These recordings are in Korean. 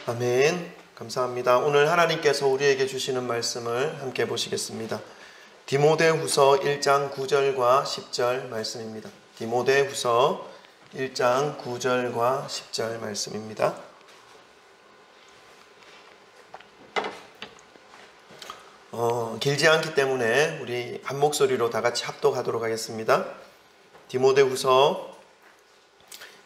아멘. 감사합니다. 오늘 하나님께서 우리에게 주시는 말씀을 함께 보시겠습니다. 디모데후서 1장 9절과 10절 말씀입니다. 디모데후서 1장 9절과 10절 말씀입니다. 길지 않기 때문에 우리 한 목소리로 다 같이 합독하도록 하겠습니다. 디모데후서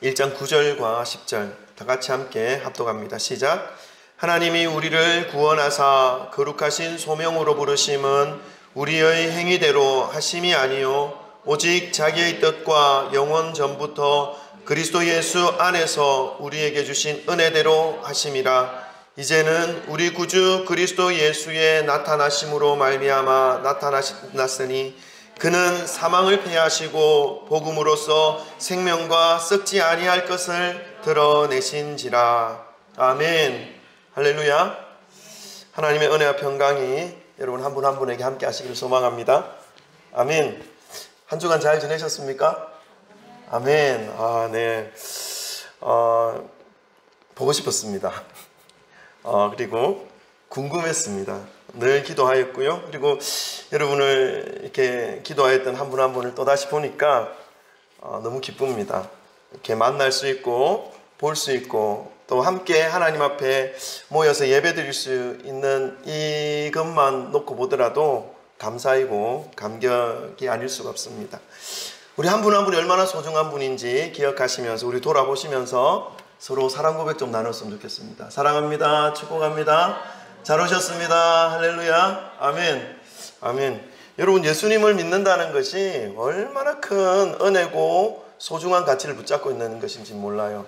1장 9절과 10절 다 같이 함께 합독합니다. 시작. 하나님이 우리를 구원하사 거룩하신 소명으로 부르심은 우리의 행위대로 하심이 아니요 오직 자기의 뜻과 영원 전부터 그리스도 예수 안에서 우리에게 주신 은혜대로 하심이라. 이제는 우리 구주 그리스도 예수의 나타나심으로 말미암아 나타났으니 그는 사망을 패하시고 복음으로써 생명과 썩지 아니할 것을 드러내신지라. 아멘. 할렐루야. 하나님의 은혜와 평강이 여러분 한 분 한 분에게 함께 하시기를 소망합니다. 아멘. 한 주간 잘 지내셨습니까? 아멘. 네. 보고 싶었습니다. 그리고 궁금했습니다. 늘 기도하였고요. 그리고 여러분을 이렇게 기도하였던 한 분 한 분을 또다시 보니까 너무 기쁩니다. 이렇게 만날 수 있고 볼 수 있고 또 함께 하나님 앞에 모여서 예배 드릴 수 있는 이것만 놓고 보더라도 감사이고 감격이 아닐 수가 없습니다. 우리 한 분 한 분이 얼마나 소중한 분인지 기억하시면서 우리 돌아보시면서 서로 사랑 고백 좀 나눴으면 좋겠습니다. 사랑합니다. 축복합니다. 잘 오셨습니다. 할렐루야. 아멘. 아멘. 여러분, 예수님을 믿는다는 것이 얼마나 큰 은혜고 소중한 가치를 붙잡고 있는 것인지 몰라요.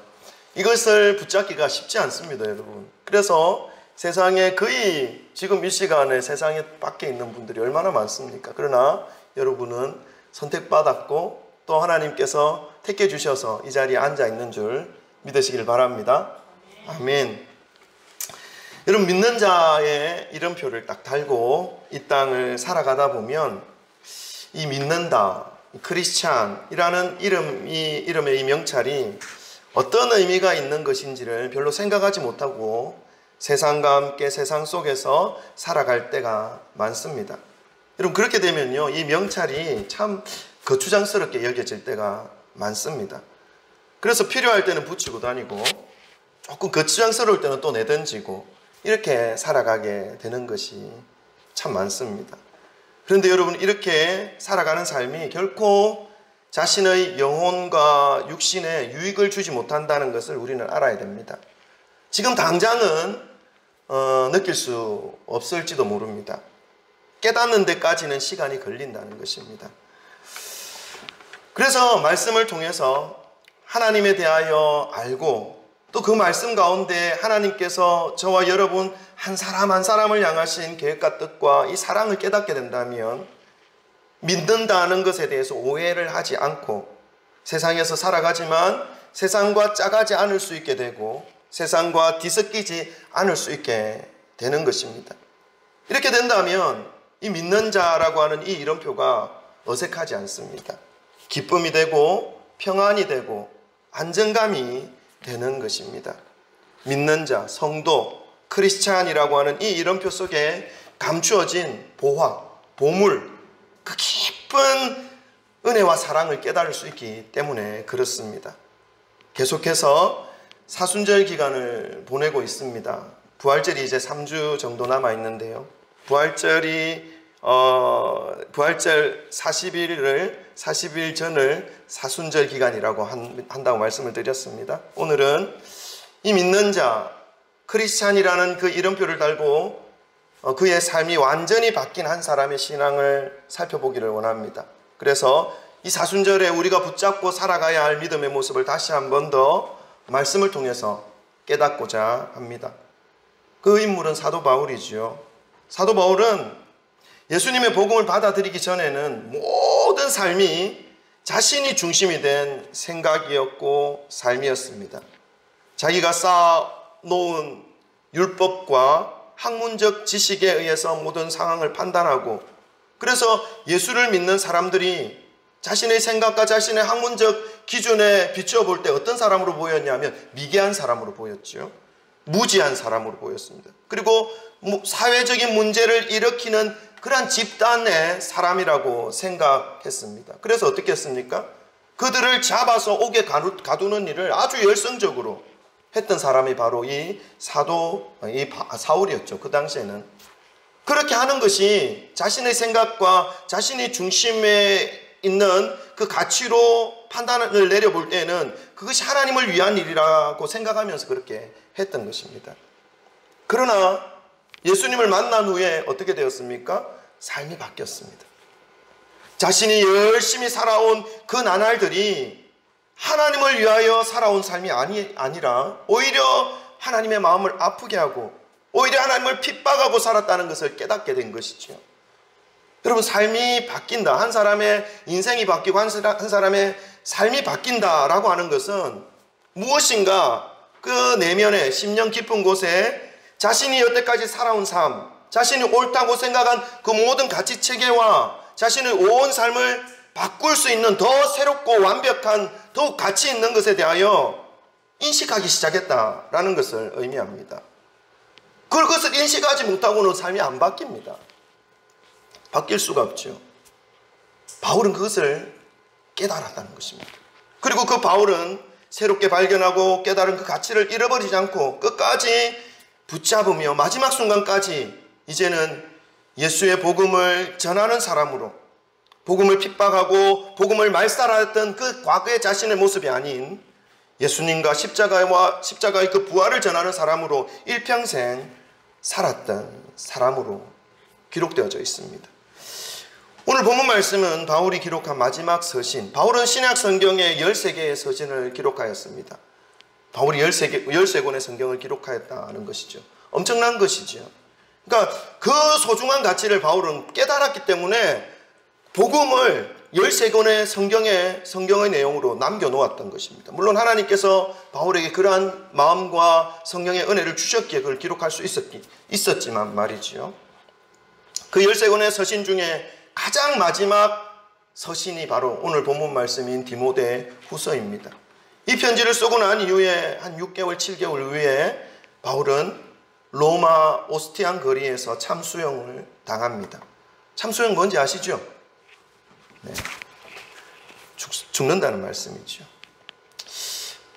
이것을 붙잡기가 쉽지 않습니다, 여러분. 그래서 세상에 거의 지금 이 시간에 세상에 밖에 있는 분들이 얼마나 많습니까? 그러나 여러분은 선택받았고 또 하나님께서 택해 주셔서 이 자리에 앉아 있는 줄 믿으시길 바랍니다. 아멘. 여러분, 믿는 자의 이름표를 딱 달고 이 땅을 살아가다 보면 이 믿는다, 크리스찬이라는 이름의 이 명찰이 어떤 의미가 있는 것인지를 별로 생각하지 못하고 세상과 함께 세상 속에서 살아갈 때가 많습니다. 여러분, 그렇게 되면요, 이 명찰이 참 거추장스럽게 여겨질 때가 많습니다. 그래서 필요할 때는 붙이고 다니고 조금 거추장스러울 때는 또 내던지고 이렇게 살아가게 되는 것이 참 많습니다. 그런데 여러분, 이렇게 살아가는 삶이 결코 자신의 영혼과 육신에 유익을 주지 못한다는 것을 우리는 알아야 됩니다. 지금 당장은 느낄 수 없을지도 모릅니다. 깨닫는 데까지는 시간이 걸린다는 것입니다. 그래서 말씀을 통해서 하나님에 대하여 알고 또 그 말씀 가운데 하나님께서 저와 여러분 한 사람 한 사람을 향하신 계획과 뜻과 이 사랑을 깨닫게 된다면 믿는다는 것에 대해서 오해를 하지 않고 세상에서 살아가지만 세상과 짜가지 않을 수 있게 되고 세상과 뒤섞이지 않을 수 있게 되는 것입니다. 이렇게 된다면 이 믿는 자라고 하는 이 이름표가 어색하지 않습니다. 기쁨이 되고 평안이 되고 안정감이 되는 것입니다. 믿는 자, 성도, 크리스찬이라고 하는 이 이름표 속에 감추어진 보화, 보물, 그 깊은 은혜와 사랑을 깨달을 수 있기 때문에 그렇습니다. 계속해서 사순절 기간을 보내고 있습니다. 부활절이 이제 3주 정도 남아 있는데요. 부활절 40일 전을 사순절 기간이라고 한다고 말씀을 드렸습니다. 오늘은 이 믿는 자, 크리스찬이라는 그 이름표를 달고 그의 삶이 완전히 바뀐 한 사람의 신앙을 살펴보기를 원합니다. 그래서 이 사순절에 우리가 붙잡고 살아가야 할 믿음의 모습을 다시 한 번 더 말씀을 통해서 깨닫고자 합니다. 그 인물은 사도 바울이지요. 사도 바울은 예수님의 복음을 받아들이기 전에는 모든 삶이 자신이 중심이 된 생각이었고 삶이었습니다. 자기가 쌓아놓은 율법과 학문적 지식에 의해서 모든 상황을 판단하고 그래서 예수를 믿는 사람들이 자신의 생각과 자신의 학문적 기준에 비추어 볼 때 어떤 사람으로 보였냐면 미개한 사람으로 보였죠. 무지한 사람으로 보였습니다. 그리고 사회적인 문제를 일으키는 그러한 집단의 사람이라고 생각했습니다. 그래서 어떻게 했습니까? 그들을 잡아서 옥에 가두는 일을 아주 열성적으로 했던 사람이 바로 이 사울이었죠. 그 당시에는. 그렇게 하는 것이 자신의 생각과 자신의 중심에 있는 그 가치로 판단을 내려볼 때에는 그것이 하나님을 위한 일이라고 생각하면서 그렇게 했던 것입니다. 그러나 예수님을 만난 후에 어떻게 되었습니까? 삶이 바뀌었습니다. 자신이 열심히 살아온 그 나날들이 하나님을 위하여 살아온 삶이 아니라 오히려 하나님의 마음을 아프게 하고 오히려 하나님을 핍박하고 살았다는 것을 깨닫게 된 것이죠. 여러분, 삶이 바뀐다, 한 사람의 인생이 바뀌고 한 사람의 삶이 바뀐다라고 하는 것은 무엇인가 그 내면에 심령 깊은 곳에 자신이 여태까지 살아온 삶, 자신이 옳다고 생각한 그 모든 가치 체계와 자신의 온 삶을 바꿀 수 있는 더 새롭고 완벽한 더욱 가치 있는 것에 대하여 인식하기 시작했다라는 것을 의미합니다. 그것을 인식하지 못하고는 삶이 안 바뀝니다. 바뀔 수가 없죠. 바울은 그것을 깨달았다는 것입니다. 그리고 그 바울은 새롭게 발견하고 깨달은 그 가치를 잃어버리지 않고 끝까지 붙잡으며 마지막 순간까지 이제는 예수의 복음을 전하는 사람으로, 복음을 핍박하고 복음을 말살하였던 그 과거의 자신의 모습이 아닌 예수님과 십자가의 그 부활을 전하는 사람으로 일평생 살았던 사람으로 기록되어져 있습니다. 오늘 본문 말씀은 바울이 기록한 마지막 서신, 바울은 신약 성경의 13개의 서신을 기록하였습니다. 바울이 13권의 성경을 기록하였다는 것이죠. 엄청난 것이죠. 그러니까 그 소중한 가치를 바울은 깨달았기 때문에 복음을 13권의 성경의 내용으로 남겨놓았던 것입니다. 물론 하나님께서 바울에게 그러한 마음과 성령의 은혜를 주셨기에 그걸 기록할 수 있었지만 말이지요. 그 13권의 서신 중에 가장 마지막 서신이 바로 오늘 본문 말씀인 디모데 후서입니다. 이 편지를 쓰고 난 이후에 한 6개월, 7개월 후에 바울은 로마 오스티안 거리에서 참수형을 당합니다. 참수형 뭔지 아시죠? 네. 죽는다는 말씀이죠.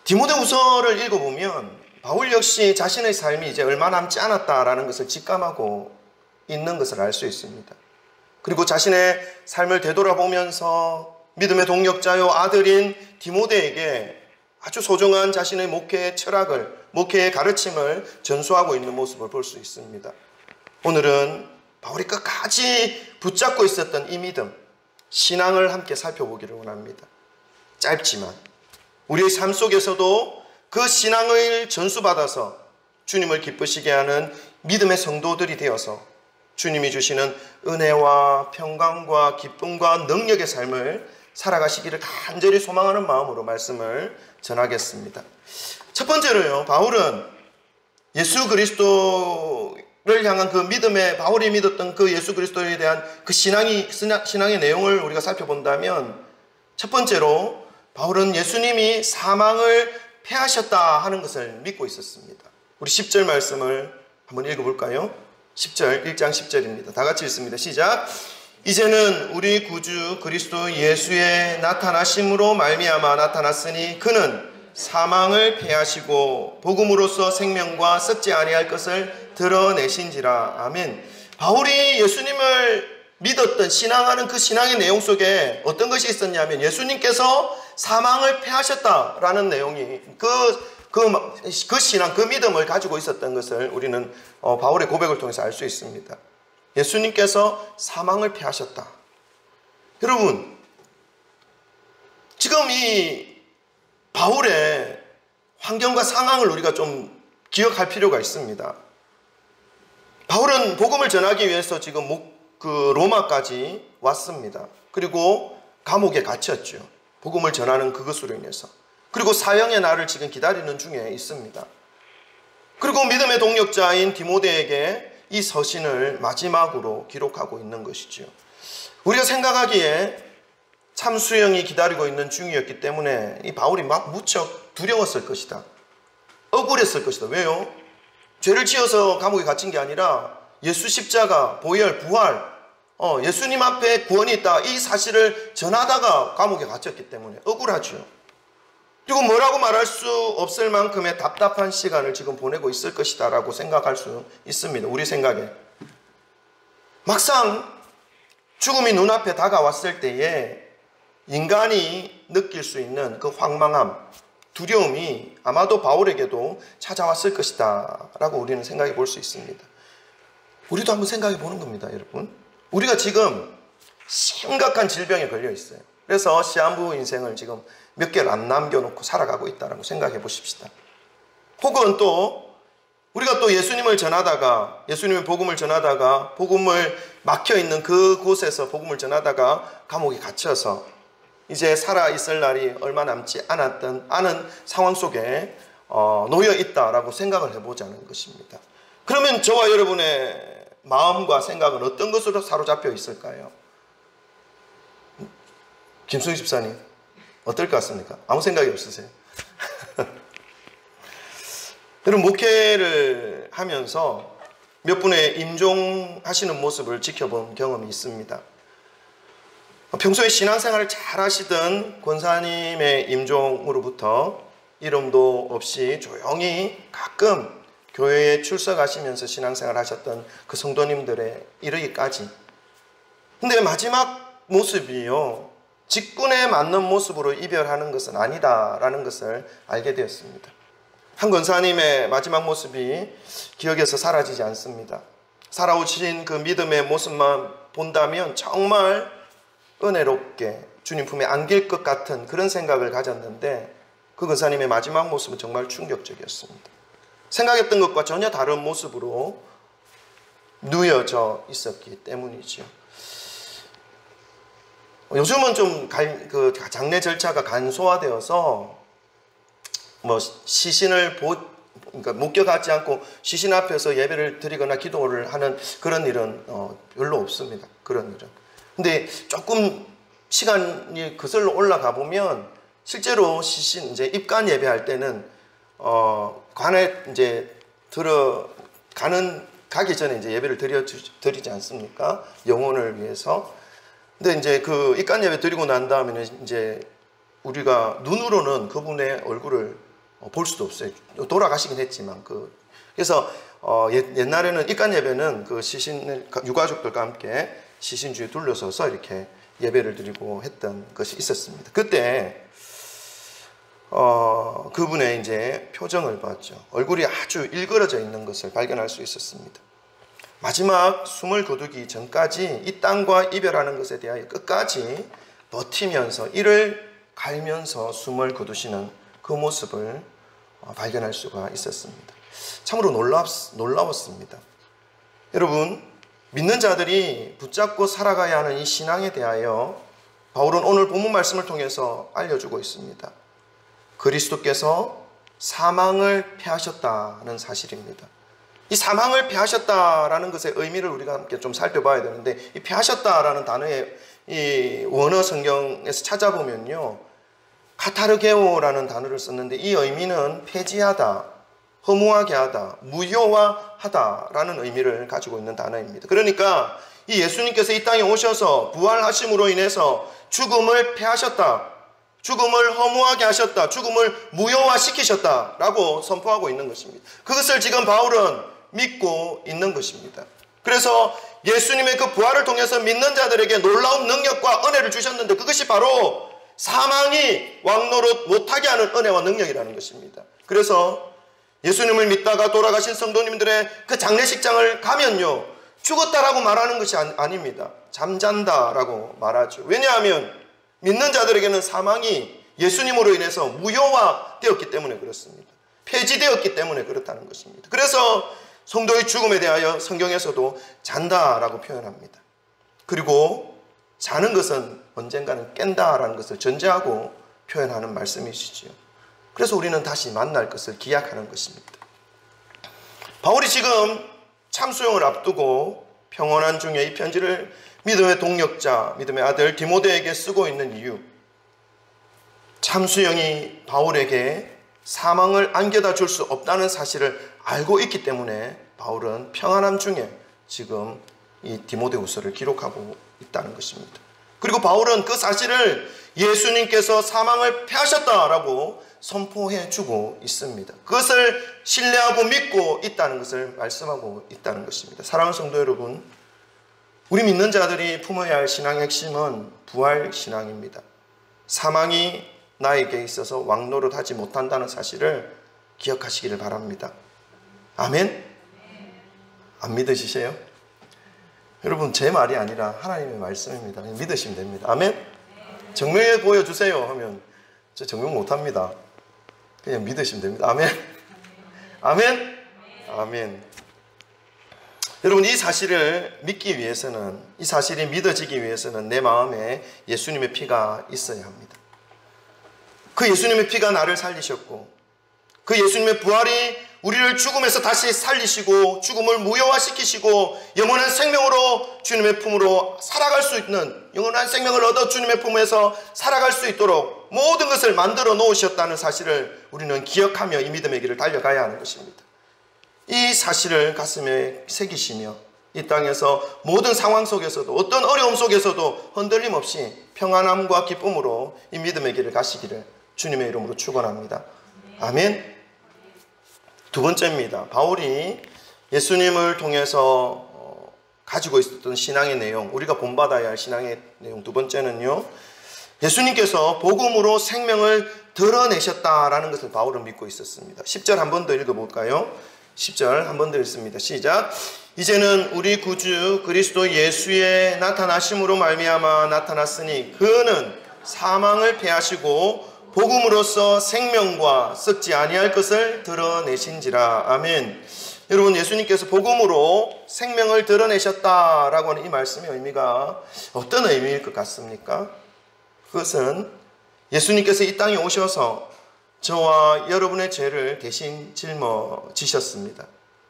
디모데 후서를 읽어보면 바울 역시 자신의 삶이 이제 얼마 남지 않았다라는 것을 직감하고 있는 것을 알 수 있습니다. 그리고 자신의 삶을 되돌아보면서 믿음의 동력자요 아들인 디모데에게 아주 소중한 자신의 목회의 철학을, 목회의 가르침을 전수하고 있는 모습을 볼 수 있습니다. 오늘은 바울이 끝까지 붙잡고 있었던 이 믿음, 신앙을 함께 살펴보기를 원합니다. 짧지만 우리의 삶 속에서도 그 신앙을 전수받아서 주님을 기쁘시게 하는 믿음의 성도들이 되어서 주님이 주시는 은혜와 평강과 기쁨과 능력의 삶을 살아가시기를 간절히 소망하는 마음으로 말씀을 전하겠습니다. 첫 번째로요, 바울은 예수 그리스도를 향한 그 믿음의, 바울이 믿었던 그 예수 그리스도에 대한 그 신앙의 내용을 우리가 살펴본다면 첫 번째로 바울은 예수님이 사망을 패하셨다 하는 것을 믿고 있었습니다. 우리 10절 말씀을 한번 읽어볼까요? 10절, 1장 10절입니다. 다 같이 읽습니다. 시작. 이제는 우리 구주 그리스도 예수의 나타나심으로 말미암아 나타났으니 그는 사망을 패하시고 복음으로써 생명과 썩지 아니할 것을 드러내신지라. 아멘. 바울이 예수님을 믿었던 신앙하는 그 신앙의 내용 속에 어떤 것이 있었냐면 예수님께서 사망을 패하셨다라는 내용이 그 신앙, 그 믿음을 가지고 있었던 것을 우리는 바울의 고백을 통해서 알 수 있습니다. 예수님께서 사망을 패하셨다. 여러분, 지금 이 바울의 환경과 상황을 우리가 좀 기억할 필요가 있습니다. 바울은 복음을 전하기 위해서 지금 로마까지 왔습니다. 그리고 감옥에 갇혔죠. 복음을 전하는 그것으로 인해서. 그리고 사형의 날을 지금 기다리는 중에 있습니다. 그리고 믿음의 동력자인 디모데에게 이 서신을 마지막으로 기록하고 있는 것이죠. 우리가 생각하기에 참수형이 기다리고 있는 중이었기 때문에 이 바울이 막 무척 두려웠을 것이다. 억울했을 것이다. 왜요? 죄를 지어서 감옥에 갇힌 게 아니라 예수 십자가, 보혈, 부활, 예수님 앞에 구원이 있다, 이 사실을 전하다가 감옥에 갇혔기 때문에 억울하죠. 그리고 뭐라고 말할 수 없을 만큼의 답답한 시간을 지금 보내고 있을 것이다 라고 생각할 수 있습니다. 우리 생각에. 막상 죽음이 눈앞에 다가왔을 때에 인간이 느낄 수 있는 그 황망함, 두려움이 아마도 바울에게도 찾아왔을 것이다 라고 우리는 생각해 볼 수 있습니다. 우리도 한번 생각해 보는 겁니다, 여러분. 우리가 지금 심각한 질병에 걸려 있어요. 그래서 시한부 인생을 지금 몇 개를 안 남겨놓고 살아가고 있다고 생각해 보십시다. 혹은 또 우리가 또 예수님을 전하다가, 예수님의 복음을 전하다가 복음을 막혀있는 그곳에서 복음을 전하다가 감옥에 갇혀서 이제 살아있을 날이 얼마 남지 않은 상황 속에 놓여 있다라고 생각을 해보자는 것입니다. 그러면 저와 여러분의 마음과 생각은 어떤 것으로 사로잡혀 있을까요? 김승희 집사님, 어떨 것 같습니까? 아무 생각이 없으세요? 여러분, 목회를 하면서 몇 분의 임종하시는 모습을 지켜본 경험이 있습니다. 평소에 신앙생활을 잘 하시던 권사님의 임종으로부터 이름도 없이 조용히 가끔 교회에 출석하시면서 신앙생활을 하셨던 그 성도님들에 이르기까지. 근데 마지막 모습이요, 직분에 맞는 모습으로 이별하는 것은 아니다라는 것을 알게 되었습니다. 한 권사님의 마지막 모습이 기억에서 사라지지 않습니다. 살아오신 그 믿음의 모습만 본다면 정말 은혜롭게 주님 품에 안길 것 같은 그런 생각을 가졌는데, 그 권사님의 마지막 모습은 정말 충격적이었습니다. 생각했던 것과 전혀 다른 모습으로 누여져 있었기 때문이죠. 요즘은 좀 그 장례 절차가 간소화되어서 시신을 그러니까 목격하지 않고 시신 앞에서 예배를 드리거나 기도를 하는 그런 일은 별로 없습니다. 그런 일은. 근데 조금 시간이 거슬러 올라가 보면 실제로 시신 이제 입관 예배할 때는 관에 이제 가기 전에 이제 예배를 드리지 않습니까? 영혼을 위해서. 근데 이제 그 입관 예배 드리고 난 다음에는 이제 우리가 눈으로는 그분의 얼굴을 볼 수도 없어요. 돌아가시긴 했지만 그래서 옛날에는 입관 예배는 그 시신을 유가족들과 함께 시신 주위에 둘러서서 이렇게 예배를 드리고 했던 것이 있었습니다. 그때 그분의 이제 표정을 봤죠. 얼굴이 아주 일그러져 있는 것을 발견할 수 있었습니다. 마지막 숨을 거두기 전까지 이 땅과 이별하는 것에 대하여 끝까지 버티면서 이를 갈면서 숨을 거두시는 그 모습을 발견할 수가 있었습니다. 참으로 놀라웠습니다. 여러분, 믿는 자들이 붙잡고 살아가야 하는 이 신앙에 대하여 바울은 오늘 본문 말씀을 통해서 알려주고 있습니다. 그리스도께서 사망을 패하셨다는 사실입니다. 이 사망을 패하셨다라는 것의 의미를 우리가 함께 좀 살펴봐야 되는데, 이 패하셨다라는 단어의 이 원어 성경에서 찾아보면요, 카타르게오라는 단어를 썼는데 이 의미는 폐지하다, 허무하게 하다, 무효화하다라는 의미를 가지고 있는 단어입니다. 그러니까 이 예수님께서 이 땅에 오셔서 부활하심으로 인해서 죽음을 패하셨다, 죽음을 허무하게 하셨다, 죽음을 무효화시키셨다라고 선포하고 있는 것입니다. 그것을 지금 바울은 믿고 있는 것입니다. 그래서 예수님의 그 부활을 통해서 믿는 자들에게 놀라운 능력과 은혜를 주셨는데, 그것이 바로 사망이 왕노릇 못하게 하는 은혜와 능력이라는 것입니다. 그래서 예수님을 믿다가 돌아가신 성도님들의 그 장례식장을 가면요, 죽었다라고 말하는 것이 아닙니다. 잠잔다라고 말하죠. 왜냐하면 믿는 자들에게는 사망이 예수님으로 인해서 무효화되었기 때문에 그렇습니다. 폐지되었기 때문에 그렇다는 것입니다. 그래서 성도의 죽음에 대하여 성경에서도 잔다라고 표현합니다. 그리고 자는 것은 언젠가는 깬다라는 것을 전제하고 표현하는 말씀이시지요. 그래서 우리는 다시 만날 것을 기약하는 것입니다. 바울이 지금 참수용을 앞두고 평온한 중에 이 편지를 믿음의 동력자, 믿음의 아들 디모데에게 쓰고 있는 이유, 참수형이 바울에게 사망을 안겨다 줄 수 없다는 사실을 알고 있기 때문에 바울은 평안함 중에 지금 이 디모데후서를 기록하고 있다는 것입니다. 그리고 바울은 그 사실을 예수님께서 사망을 패하셨다라고 선포해 주고 있습니다. 그것을 신뢰하고 믿고 있다는 것을 말씀하고 있다는 것입니다. 사랑하는 성도 여러분, 우리 믿는 자들이 품어야 할 신앙의 핵심은 부활 신앙입니다. 사망이 나에게 있어서 왕노릇하지 못한다는 사실을 기억하시기를 바랍니다. 아멘? 안 믿으시세요? 여러분, 제 말이 아니라 하나님의 말씀입니다. 믿으시면 됩니다. 아멘? 증명해 보여주세요 하면 저 증명 못합니다. 그냥 믿으시면 됩니다. 아멘? 아멘? 아멘. 여러분, 이 사실을 믿기 위해서는, 이 사실이 믿어지기 위해서는 내 마음에 예수님의 피가 있어야 합니다. 그 예수님의 피가 나를 살리셨고, 그 예수님의 부활이 우리를 죽음에서 다시 살리시고 죽음을 무효화시키시고 영원한 생명으로 주님의 품으로 살아갈 수 있는, 영원한 생명을 얻어 주님의 품에서 살아갈 수 있도록 모든 것을 만들어 놓으셨다는 사실을 우리는 기억하며 이 믿음의 길을 달려가야 하는 것입니다. 이 사실을 가슴에 새기시며 이 땅에서 모든 상황 속에서도, 어떤 어려움 속에서도 흔들림 없이 평안함과 기쁨으로 이 믿음의 길을 가시기를 주님의 이름으로 축원합니다. 아멘. 두 번째입니다. 바울이 예수님을 통해서 가지고 있었던 신앙의 내용, 우리가 본받아야 할 신앙의 내용 두 번째는요, 예수님께서 복음으로 생명을 드러내셨다라는 것을 바울은 믿고 있었습니다. 10절 한 번 더 읽어볼까요? 10절 한 번 더 읽습니다. 시작. 이제는 우리 구주 그리스도 예수의 나타나심으로 말미암아 나타났으니 그는 사망을 패하시고 복음으로써 생명과 썩지 아니할 것을 드러내신지라. 아멘. 여러분, 예수님께서 복음으로 생명을 드러내셨다라고 하는 이 말씀의 의미가 어떤 의미일 것 같습니까? 그것은 예수님께서 이 땅에 오셔서 저와 여러분의 죄를 대신 짊어지셨습니다.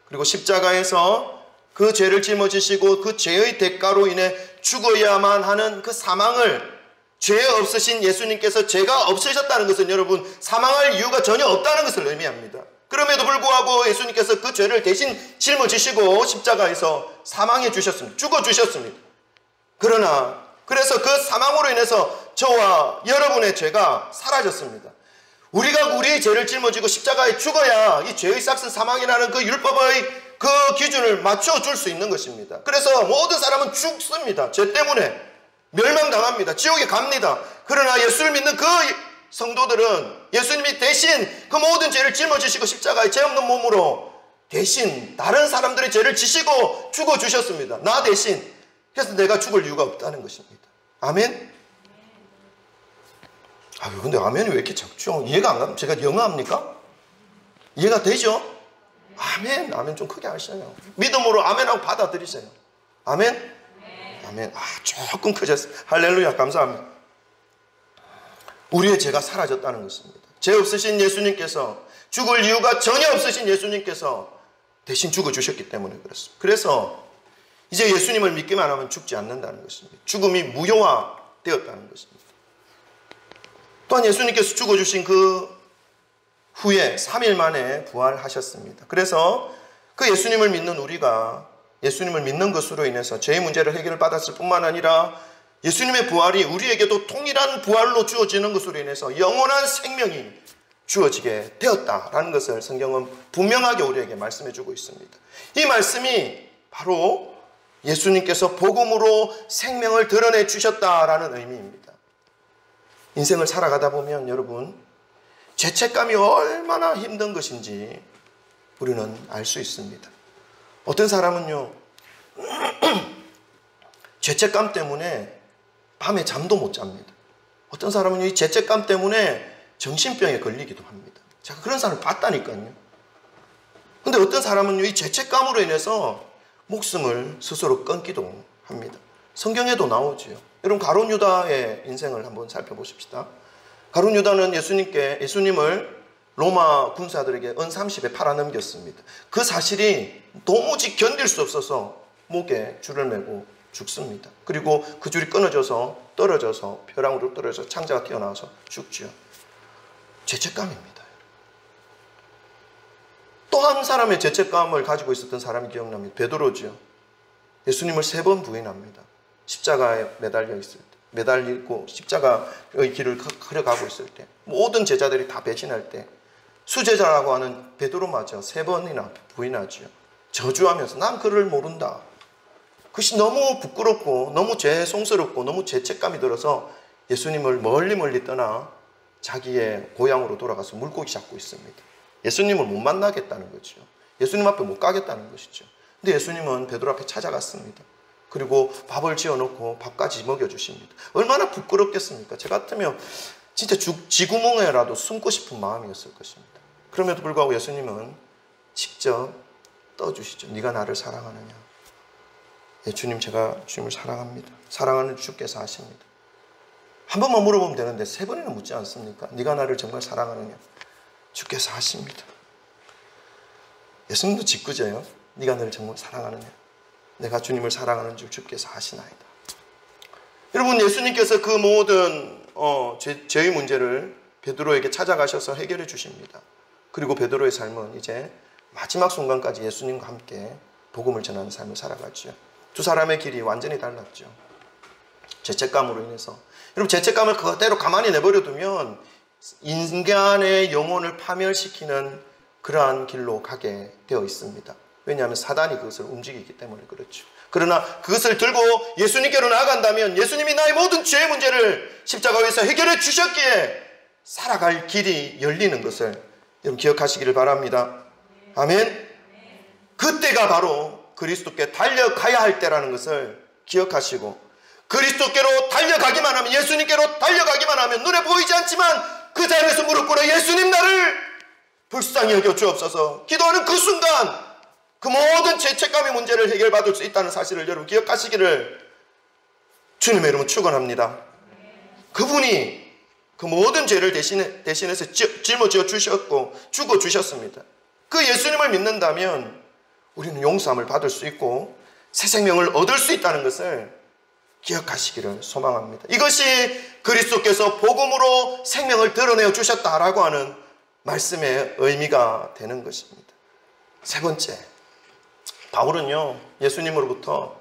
그리고 십자가에서 그 죄를 짊어지시고 그 죄의 대가로 인해 죽어야만 하는 그 사망을, 죄 없으신 예수님께서 죄가 없으셨다는 것은 여러분 사망할 이유가 전혀 없다는 것을 의미합니다. 그럼에도 불구하고 예수님께서 그 죄를 대신 짊어지시고 십자가에서 사망해 주셨습니다. 죽어 주셨습니다. 그래서 그 사망으로 인해서 저와 여러분의 죄가 사라졌습니다. 우리가 우리의 죄를 짊어지고 십자가에 죽어야 이 죄의 삭슨 사망이라는 그 율법의 그 기준을 맞춰줄 수 있는 것입니다. 그래서 모든 사람은 죽습니다. 죄 때문에 멸망당합니다. 지옥에 갑니다. 그러나 예수를 믿는 그 성도들은 예수님이 대신 그 모든 죄를 짊어지시고 십자가에 죄 없는 몸으로 대신 다른 사람들의 죄를 지시고 죽어주셨습니다. 나 대신. 그래서 내가 죽을 이유가 없다는 것입니다. 아멘? 근데 아멘이 왜 이렇게 적죠? 이해가 안 갑니다. 제가 영어합니까? 이해가 되죠? 아멘. 아멘 좀 크게 하셔요. 믿음으로 아멘하고 받아들이세요. 아멘? 아멘. 조금 크셨어요. 할렐루야. 감사합니다. 우리의 죄가 사라졌다는 것입니다. 죄 없으신 예수님께서, 죽을 이유가 전혀 없으신 예수님께서 대신 죽어주셨기 때문에 그렇습니다. 그래서 이제 예수님을 믿기만 하면 죽지 않는다는 것입니다. 죽음이 무효화되었다는 것입니다. 또한 예수님께서 죽어주신 그 후에 3일 만에 부활하셨습니다. 그래서 그 예수님을 믿는 우리가 예수님을 믿는 것으로 인해서 죄의 문제를 해결을 받았을 뿐만 아니라 예수님의 부활이 우리에게도 통일한 부활로 주어지는 것으로 인해서 영원한 생명이 주어지게 되었다라는 것을 성경은 분명하게 우리에게 말씀해 주고 있습니다. 이 말씀이 바로 예수님께서 복음으로 생명을 드러내 주셨다라는 의미입니다. 인생을 살아가다 보면 여러분, 죄책감이 얼마나 힘든 것인지 우리는 알 수 있습니다. 어떤 사람은요, 죄책감 때문에 밤에 잠도 못 잡니다. 어떤 사람은 이 죄책감 때문에 정신병에 걸리기도 합니다. 제가 그런 사람을 봤다니까요. 근데 어떤 사람은 이 죄책감으로 인해서 목숨을 스스로 끊기도 합니다. 성경에도 나오지요. 여러분, 가룟 유다의 인생을 한번 살펴보십시다. 가룟 유다는 예수님을 로마 군사들에게 은 30에 팔아넘겼습니다. 그 사실이 도무지 견딜 수 없어서 목에 줄을 매고 죽습니다. 그리고 그 줄이 끊어져서 떨어져서 벼랑으로 떨어져서 창자가 튀어나와서 죽죠. 죄책감입니다. 한 사람의 죄책감을 가지고 있었던 사람이 기억납니다. 베드로죠. 예수님을 3번 부인합니다. 십자가에 매달려 있을 때, 매달리고 십자가의 길을 걸어가고 있을 때, 모든 제자들이 다 배신할 때 수제자라고 하는 베드로마저 3번이나 부인하죠. 저주하면서 난 그를 모른다. 그것이 너무 부끄럽고 너무 죄송스럽고 너무 죄책감이 들어서 예수님을 멀리 떠나 자기의 고향으로 돌아가서 물고기 잡고 있습니다. 예수님을 못 만나겠다는 거죠. 예수님 앞에 못 가겠다는 것이죠. 근데 예수님은 베드로 앞에 찾아갔습니다. 그리고 밥을 지어놓고 밥까지 먹여주십니다. 얼마나 부끄럽겠습니까? 저 같으면 진짜 쥐구멍에라도 숨고 싶은 마음이었을 것입니다. 그럼에도 불구하고 예수님은 직접 떠주시죠. 네가 나를 사랑하느냐? 예, 주님, 제가 주님을 사랑합니다. 사랑하는 주께서 하십니다. 한 번만 물어보면 되는데 3번이나 묻지 않습니까? 네가 나를 정말 사랑하느냐? 주께서 하십니다. 예수님도 짓궂어요. 네가 나를 정말 사랑하느냐? 내가 주님을 사랑하는 줄 주께서 아시나이다. 여러분, 예수님께서 그 모든 죄의 문제를 베드로에게 찾아가셔서 해결해 주십니다. 그리고 베드로의 삶은 이제 마지막 순간까지 예수님과 함께 복음을 전하는 삶을 살아갔죠. 두 사람의 길이 완전히 달랐죠. 죄책감으로 인해서. 여러분, 죄책감을 그대로 가만히 내버려두면 인간의 영혼을 파멸시키는 그러한 길로 가게 되어 있습니다. 왜냐하면 사단이 그것을 움직이기 때문에 그렇죠. 그러나 그것을 들고 예수님께로 나아간다면 예수님이 나의 모든 죄의 문제를 십자가 위에서 해결해 주셨기에 살아갈 길이 열리는 것을 여러분 기억하시기를 바랍니다. 아멘. 그때가 바로 그리스도께 달려가야 할 때라는 것을 기억하시고, 그리스도께로 달려가기만 하면, 예수님께로 달려가기만 하면 눈에 보이지 않지만 그 자리에서 무릎 꿇어 예수님 나를 불쌍히 여겨 주옵소서 기도하는 그 순간 그 모든 죄책감의 문제를 해결받을 수 있다는 사실을 여러분 기억하시기를 주님의 이름으로 축원합니다. 그분이 그 모든 죄를 대신해서 짊어져 주셨고 죽어 주셨습니다. 그 예수님을 믿는다면 우리는 용서함을 받을 수 있고 새 생명을 얻을 수 있다는 것을 기억하시기를 소망합니다. 이것이 그리스도께서 복음으로 생명을 드러내어 주셨다라고 하는 말씀의 의미가 되는 것입니다. 세 번째, 바울은요, 예수님으로부터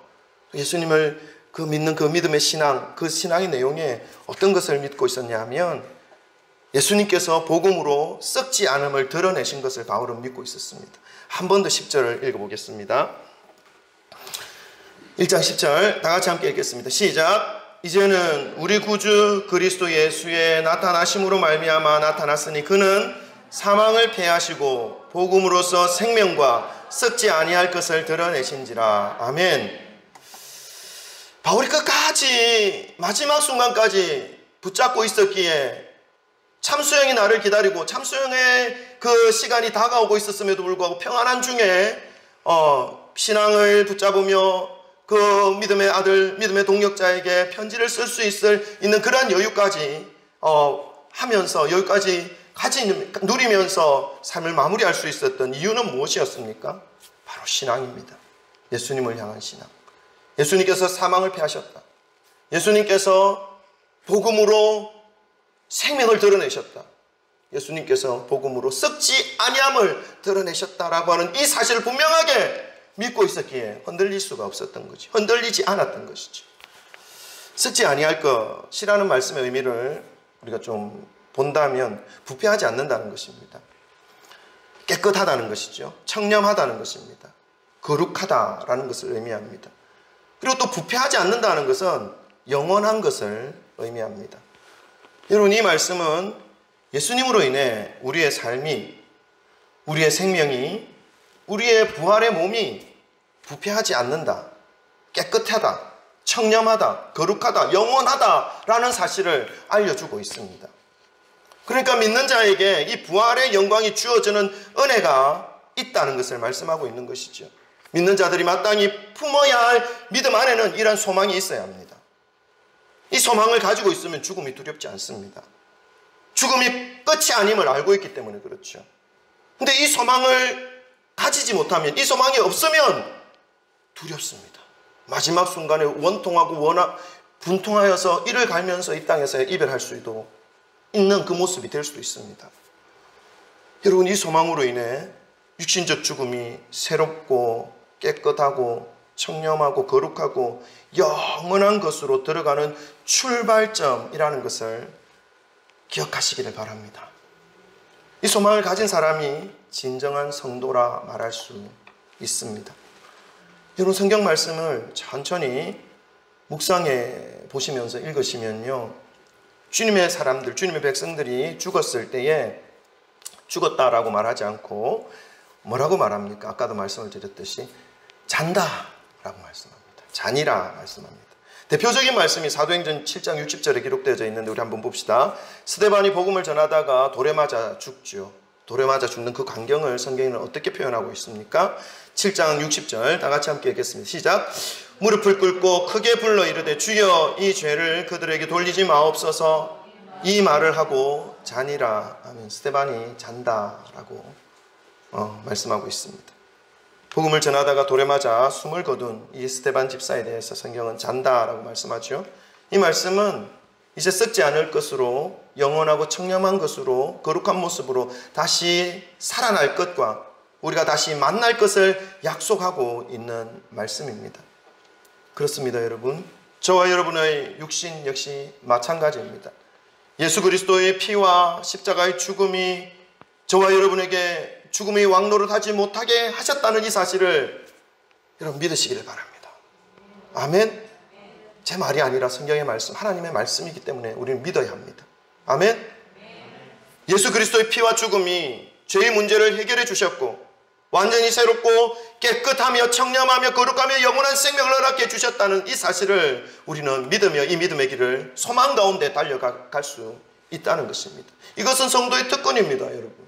예수님을 믿는 그 믿음의 신앙, 그 신앙의 내용에 어떤 것을 믿고 있었냐 하면 예수님께서 복음으로 썩지 않음을 드러내신 것을 바울은 믿고 있었습니다. 한 번 더 10절을 읽어보겠습니다. 1장 10절 다 같이 함께 읽겠습니다. 시작. 이제는 우리 구주 그리스도 예수의 나타나심으로 말미암아 나타났으니 그는 사망을 패하시고 복음으로써 생명과 썩지 아니할 것을 드러내신지라. 아멘. 바울이 끝까지 마지막 순간까지 붙잡고 있었기에 참수형이 나를 기다리고 참수형의 그 시간이 다가오고 있었음에도 불구하고 평안한 중에 신앙을 붙잡으며 그 믿음의 아들, 믿음의 동역자에게 편지를 쓸 수 있는 그러한 여유까지 하면서 여기까지 누리면서 삶을 마무리할 수 있었던 이유는 무엇이었습니까? 바로 신앙입니다. 예수님을 향한 신앙. 예수님께서 사망을 패하셨다. 예수님께서 복음으로 생명을 드러내셨다. 예수님께서 복음으로 썩지 아니함을 드러내셨다라고 하는 이 사실을 분명하게 믿고 있었기에 흔들릴 수가 없었던 거죠. 흔들리지 않았던 것이죠. 썩지 아니할 것이라는 말씀의 의미를 우리가 좀 본다면 부패하지 않는다는 것입니다. 깨끗하다는 것이죠. 청렴하다는 것입니다. 거룩하다라는 것을 의미합니다. 그리고 또 부패하지 않는다는 것은 영원한 것을 의미합니다. 여러분, 이 말씀은 예수님으로 인해 우리의 삶이, 우리의 생명이, 우리의 부활의 몸이 부패하지 않는다, 깨끗하다, 청렴하다, 거룩하다, 영원하다라는 사실을 알려주고 있습니다. 그러니까 믿는 자에게 이 부활의 영광이 주어지는 은혜가 있다는 것을 말씀하고 있는 것이죠. 믿는 자들이 마땅히 품어야 할 믿음 안에는 이런 소망이 있어야 합니다. 이 소망을 가지고 있으면 죽음이 두렵지 않습니다. 죽음이 끝이 아님을 알고 있기 때문에 그렇죠. 근데 이 소망을 가지지 못하면, 이 소망이 없으면 두렵습니다. 마지막 순간에 원통하고 분통하여서 이를 갈면서 이 땅에서 이별할 수도 있는 그 모습이 될 수도 있습니다. 여러분, 이 소망으로 인해 육신적 죽음이 새롭고 깨끗하고 청렴하고 거룩하고 영원한 것으로 들어가는 출발점이라는 것을 기억하시기를 바랍니다. 이 소망을 가진 사람이 진정한 성도라 말할 수 있습니다. 여러분, 성경 말씀을 천천히 묵상해 보시면서 읽으시면요, 주님의 사람들, 주님의 백성들이 죽었을 때에 죽었다라고 말하지 않고 뭐라고 말합니까? 아까도 말씀을 드렸듯이 잔다라고 말씀합니다. 잔이라 말씀합니다. 대표적인 말씀이 사도행전 7장 60절에 기록되어져 있는데 우리 한번 봅시다. 스데반이 복음을 전하다가 돌에 맞아 죽죠. 돌에 맞아 죽는 그 광경을 성경에는 어떻게 표현하고 있습니까? 7장 60절 다 같이 함께 읽겠습니다. 시작. 무릎을 꿇고 크게 불러 이르되 주여 이 죄를 그들에게 돌리지 마옵소서. 이 말을 하고 잔이라 하면 스데반이 잔다라고 말씀하고 있습니다. 복음을 전하다가 돌에 맞아 숨을 거둔 이 스데반 집사에 대해서 성경은 잔다라고 말씀하죠. 이 말씀은 이제 썩지 않을 것으로 영원하고 청렴한 것으로 거룩한 모습으로 다시 살아날 것과 우리가 다시 만날 것을 약속하고 있는 말씀입니다. 그렇습니다, 여러분. 저와 여러분의 육신 역시 마찬가지입니다. 예수 그리스도의 피와 십자가의 죽음이 저와 여러분에게 죽음의 왕노릇 하지 못하게 하셨다는 이 사실을 여러분 믿으시기를 바랍니다. 아멘. 제 말이 아니라 성경의 말씀, 하나님의 말씀이기 때문에 우리는 믿어야 합니다. 아멘. 예수 그리스도의 피와 죽음이 죄의 문제를 해결해 주셨고 완전히 새롭고 깨끗하며 청렴하며 거룩하며 영원한 생명을 허락해 주셨다는 이 사실을 우리는 믿으며 이 믿음의 길을 소망 가운데 달려갈 수 있다는 것입니다. 이것은 성도의 특권입니다, 여러분.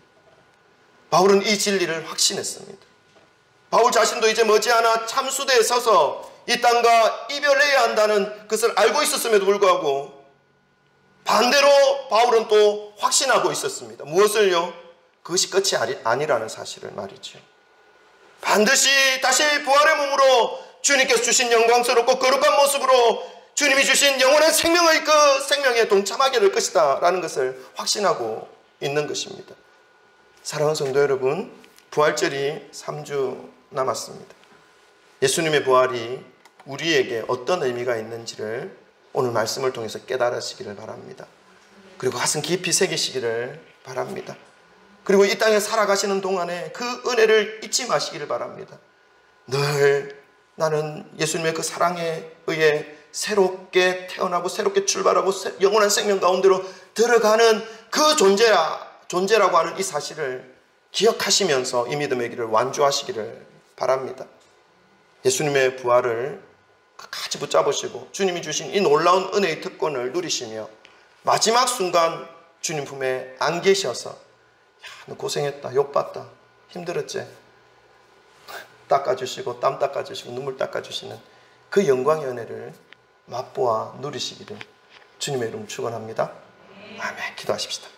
바울은 이 진리를 확신했습니다. 바울 자신도 이제 머지않아 참수대에 서서 이 땅과 이별해야 한다는 것을 알고 있었음에도 불구하고 반대로 바울은 또 확신하고 있었습니다. 무엇을요? 그것이 끝이 아니라는 사실을 말이죠. 반드시 다시 부활의 몸으로 주님께서 주신 영광스럽고 거룩한 모습으로 주님이 주신 영원한 생명의 그 생명에 동참하게 될 것이다 라는 것을 확신하고 있는 것입니다. 사랑하는 성도 여러분, 부활절이 3주 남았습니다. 예수님의 부활이 우리에게 어떤 의미가 있는지를 오늘 말씀을 통해서 깨달으시기를 바랍니다. 그리고 가슴 깊이 새기시기를 바랍니다. 그리고 이 땅에 살아가시는 동안에 그 은혜를 잊지 마시기를 바랍니다. 늘 나는 예수님의 그 사랑에 의해 새롭게 태어나고 새롭게 출발하고 영원한 생명 가운데로 들어가는 그 존재라고 하는 이 사실을 기억하시면서 이 믿음의 길을 완주하시기를 바랍니다. 예수님의 부활을 끝까지 붙잡으시고 주님이 주신 이 놀라운 은혜의 특권을 누리시며 마지막 순간 주님 품에 안기셔서 야, 너 고생했다, 욕봤다, 힘들었지? 닦아주시고 땀 닦아주시고 눈물 닦아주시는 그 영광의 은혜를 맛보아 누리시기를 주님의 이름 축원합니다. 아멘. 기도하십시다.